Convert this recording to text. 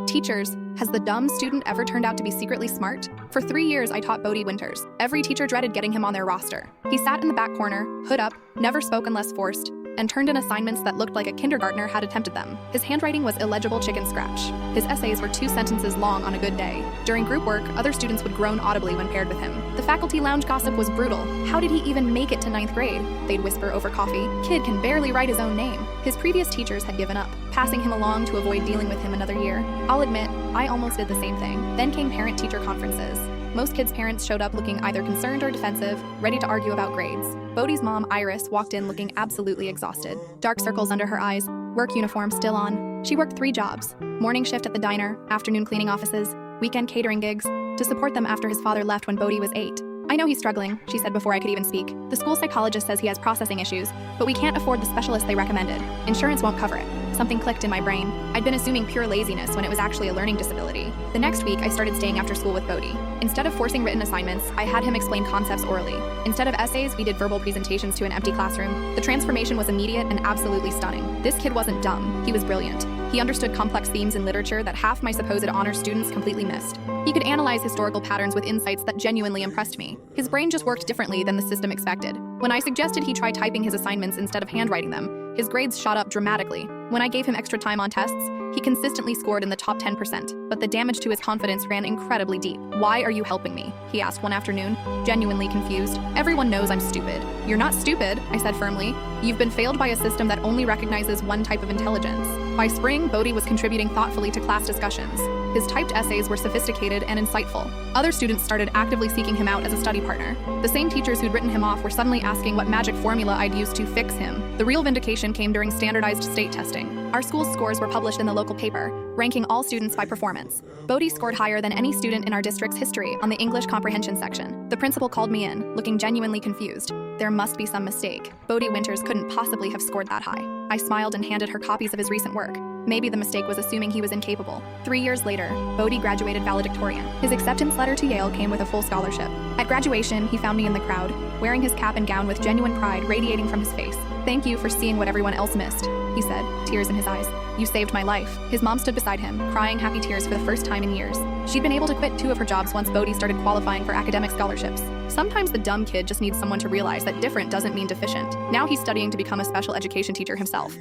Teachers, has the dumb student ever turned out to be secretly smart? For 3 years, I taught Bodie Winters. Every teacher dreaded getting him on their roster. He sat in the back corner, hood up, never spoke unless forced, and turned in assignments that looked like a kindergartner had attempted them. His handwriting was illegible chicken scratch. His essays were 2 sentences long on a good day. During group work, other students would groan audibly when paired with him. The faculty lounge gossip was brutal. How did he even make it to 9th grade? They'd whisper over coffee. Kid can barely write his own name. His previous teachers had given up, passing him along to avoid dealing with him another year. I'll admit, I almost did the same thing. Then came parent-teacher conferences. Most kids' parents showed up looking either concerned or defensive, ready to argue about grades. Bodie's mom, Iris, walked in looking absolutely exhausted. Dark circles under her eyes, work uniform still on. She worked 3 jobs: morning shift at the diner, afternoon cleaning offices, weekend catering gigs, to support them after his father left when Bodie was 8. "I know he's struggling," she said before I could even speak. "The school psychologist says he has processing issues, but we can't afford the specialist they recommended. Insurance won't cover it." Something clicked in my brain. I'd been assuming pure laziness when it was actually a learning disability. The next week, I started staying after school with Bodie. Instead of forcing written assignments, I had him explain concepts orally. Instead of essays, we did verbal presentations to an empty classroom. The transformation was immediate and absolutely stunning. This kid wasn't dumb, he was brilliant. He understood complex themes in literature that half my supposed honor students completely missed. He could analyze historical patterns with insights that genuinely impressed me. His brain just worked differently than the system expected. When I suggested he try typing his assignments instead of handwriting them, his grades shot up dramatically. When I gave him extra time on tests, he consistently scored in the top 10%, but the damage to his confidence ran incredibly deep. "Why are you helping me?" he asked one afternoon, genuinely confused. "Everyone knows I'm stupid." "You're not stupid," I said firmly. "You've been failed by a system that only recognizes one type of intelligence." By spring, Bodie was contributing thoughtfully to class discussions. His typed essays were sophisticated and insightful. Other students started actively seeking him out as a study partner. The same teachers who'd written him off were suddenly asking what magic formula I'd used to fix him. The real vindication came during standardized state testing. Our school's scores were published in the local paper, ranking all students by performance. Bodie scored higher than any student in our district's history on the English comprehension section. The principal called me in, looking genuinely confused. There must be some mistake. Bodie Winters couldn't possibly have scored that high. I smiled and handed her copies of his recent work. Maybe the mistake was assuming he was incapable. 3 years later, Bodie graduated valedictorian. His acceptance letter to Yale came with a full scholarship. At graduation, he found me in the crowd, wearing his cap and gown with genuine pride radiating from his face. "Thank you for seeing what everyone else missed," he said, tears in his eyes. "You saved my life." His mom stood beside him, crying happy tears for the first time in years. She'd been able to quit 2 of her jobs once Bodie started qualifying for academic scholarships. Sometimes the dumb kid just needs someone to realize that different doesn't mean deficient. Now he's studying to become a special education teacher himself.